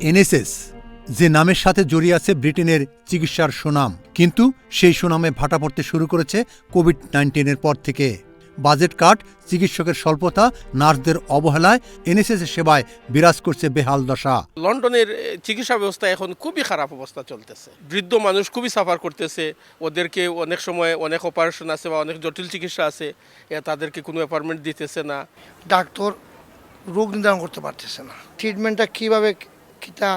NSS যে নামের সাথে জড়িয়ে আছে ব্রিটেনের চিকিৎসার সুনাম, কিন্তু সেই সুনামে ভাটা পড়তে শুরু করেছে কোভিড-19 পর থেকে। বাজেট কাট, চিকিৎসকের স্বল্পতা, নার্সদের অবহেলায় এনএসএস সেবায় বিরাজ করছে বেহাল দশা। লন্ডনের চিকিৎসা ব্যবস্থা এখন খুবই খারাপ অবস্থা চলতেছে। বৃদ্ধ মানুষ খুবই সাফার করতেছে। ওদেরকে অনেক সময় অনেক অপারেশন আছে বা অনেক জটিল চিকিৎসা আছে, তাদেরকে কোনো অ্যাপয়েন্টমেন্ট দিতেছে না। ডাক্তার রোগ নির্ধারণ করতে পারতেছে না। ট্রিটমেন্টটা কীভাবে কিতা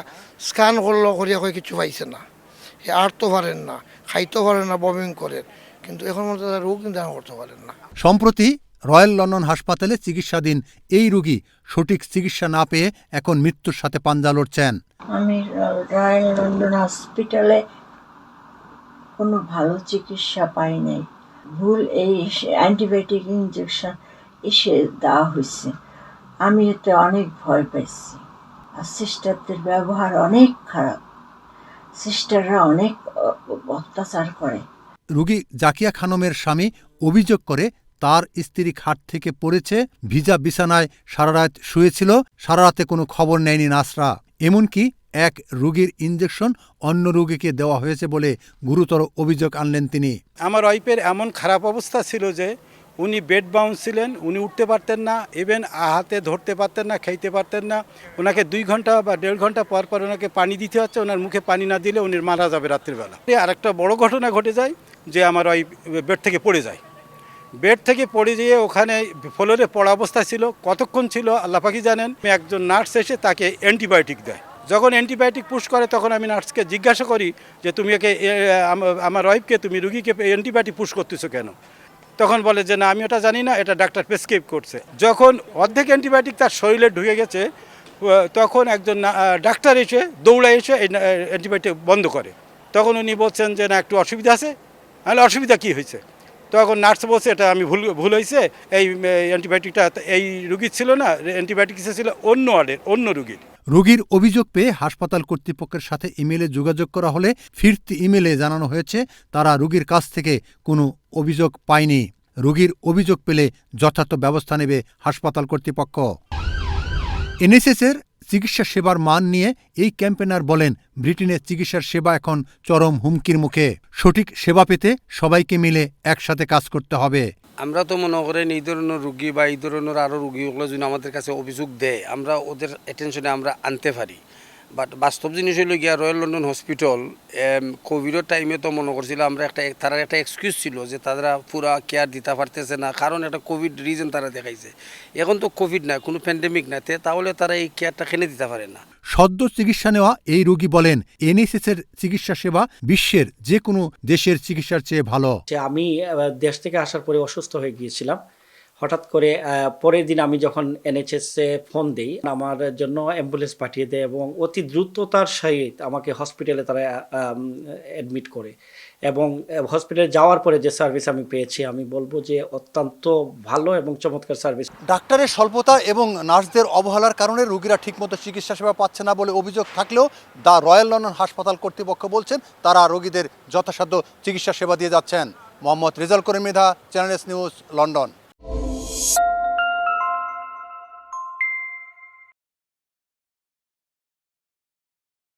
স্ক্যান করলো করিয়া করে কিছু পাইছে না। আটতে পারেন না, খাইতে পারেন না, বমিং করেন, কিন্তু এখন মধ্যে রোগ নির্ধারণ করতে পারেন না। সম্প্রতি রয়্যাল লন্ডন হাসপাতালে চিকিৎসাধীন এই রোগী সঠিক চিকিৎসা না পেয়ে এখন মৃত্যুর সাথে পাঞ্জা লড়ছেন। আমি রয়্যাল লন্ডন হসপিটালে কোনো ভালো চিকিৎসা পাই নাই। ভুল এই অ্যান্টিবায়োটিক ইঞ্জেকশন এসে দেওয়া হয়েছে। আমি এতে অনেক ভয় পাইছি। আর সিস্টারদের ব্যবহার অনেক খারাপ। সিস্টাররা অনেক অত্যাচার করে। রোগী জাকিয়া খানমের স্বামী অভিযোগ করে তার স্ত্রী খাট থেকে পড়েছে, ভিজা বিছানায় সারা রাত শুয়েছিল, সারা রাতে কোনো খবর নেয়নি নার্সরা। এমনকি এক রোগীর ইঞ্জেকশন অন্য রোগীকে দেওয়া হয়েছে বলে গুরুতর অভিযোগ আনলেন তিনি। আমার ওয়াইফের এমন খারাপ অবস্থা ছিল যে উনি বেড বাউন্ড ছিলেন, উনি উঠতে পারতেন না, ইভেন হাতে ধরতে পারতেন না, খাইতে পারতেন না। ওনাকে 2 ঘন্টা বা 1.5 ঘন্টা পর পর ওনাকে পানি দিতে হচ্ছে। ওনার মুখে পানি না দিলে উনি মারা যাবে রাত্রিবেলা। আর একটা বড় ঘটনা ঘটে যায় যে আমার ওয়াইফ বেড থেকে পড়ে যায়। বেড থেকে পড়ে যেয়ে ওখানে ফ্লোরে পড়া অবস্থা ছিল। কতক্ষণ ছিল আল্লাহ পাকই জানেন। একজন নার্স এসে তাকে অ্যান্টিবায়োটিক দেয়। যখন অ্যান্টিবায়োটিক পুশ করে তখন আমি নার্সকে জিজ্ঞাসা করি যে তুমি একে আমার ওয়াইফকে, তুমি রুগীকে অ্যান্টিবায়োটিক পুশ করতেছো কেন? তখন বলে যে না, আমি ওটা জানি না, এটা ডাক্তার প্রেসক্রাইব করছে। যখন অর্ধেক অ্যান্টিবায়োটিক তার শরীরে ঢুকে গেছে, তখন একজন ডাক্তার এসে দৌড়ে এসে এই অ্যান্টিবায়োটিক বন্ধ করে। তখন উনি বলছেন যে না, একটু অসুবিধা আছে। তাহলে অসুবিধা কী হয়েছে? তখন নার্স বলছে এটা আমি ভুল হয়েছে, এই অ্যান্টিবায়োটিকটা এই রুগীর ছিল না, অ্যান্টিবায়োটিক ছিল অন্য ওয়ার্ডের অন্য রুগীর। রোগীর অভিযোগ পেয়ে হাসপাতাল কর্তৃপক্ষের সাথে ইমেলে যোগাযোগ করা হলে ফিরতি ইমেলে জানানো হয়েছে তারা রোগীর কাছ থেকে কোনো অভিযোগ পায়নি। রোগীর অভিযোগ পেলে যথার্থ ব্যবস্থা নেবে হাসপাতাল কর্তৃপক্ষ। এনএসএসের চিকিৎসা সেবার মান নিয়ে এই ক্যাম্পেনার বলেন, ব্রিটেনের চিকিৎসার সেবা এখন চরম হুমকির মুখে। সঠিক সেবা পেতে সবাইকে মিলে একসাথে কাজ করতে হবে। আমরা তো মনে করেন এই ধরনের রুগী বা এই ধরনের আরও রুগীগুলো যদি আমাদের কাছে অভিযোগ দেয়, আমরা ওদের অ্যাটেনশনে আমরা আনতে পারি। বাট বাস্তব জিনিস হইল গিয়া রয়্যাল লন্ডন হসপিটাল কোভিডের টাইমে তো মনে করছিল আমরা তারা একটা এক্সকিউজ ছিল যে তারা পুরা কেয়ার দিতে পারতেছে না, কারণ একটা কোভিড রিজন তারা দেখাইছে। এখন তো কোভিড না, কোনো প্যান্ডেমিক না, তাহলে তারা এই কেয়ারটা খেনে দিতে পারে না। সদ্য চিকিৎসা নেওয়া এই রোগী বলেন, এনএসএসের চিকিৎসা সেবা বিশ্বের যে কোনো দেশের চিকিৎসার চেয়ে ভালো। আমি দেশ থেকে আসার পরে অসুস্থ হয়ে গিয়েছিলাম। হঠাৎ করে পরের দিন আমি যখন এনএইচএসে ফোন দিই, আমার জন্য অ্যাম্বুলেন্স পাঠিয়ে দেয় এবং অতি দ্রুততার সহিত আমাকে হসপিটালে তারা অ্যাডমিট করে। এবং হসপিটালে যাওয়ার পরে যে সার্ভিস আমি পেয়েছি, আমি বলবো যে অত্যন্ত ভালো এবং চমৎকার সার্ভিস। ডাক্তারের স্বল্পতা এবং নার্সদের অবহেলার কারণে রোগীরা ঠিকমতো চিকিৎসা সেবা পাচ্ছে না বলে অভিযোগ থাকলেও দ্য রয়্যাল লন্ডন হাসপাতাল কর্তৃপক্ষ বলছেন তারা রোগীদের যথাসাধ্য চিকিৎসা সেবা দিয়ে যাচ্ছেন। Mohammad Rezaul Karim Mridha, channel S news, London.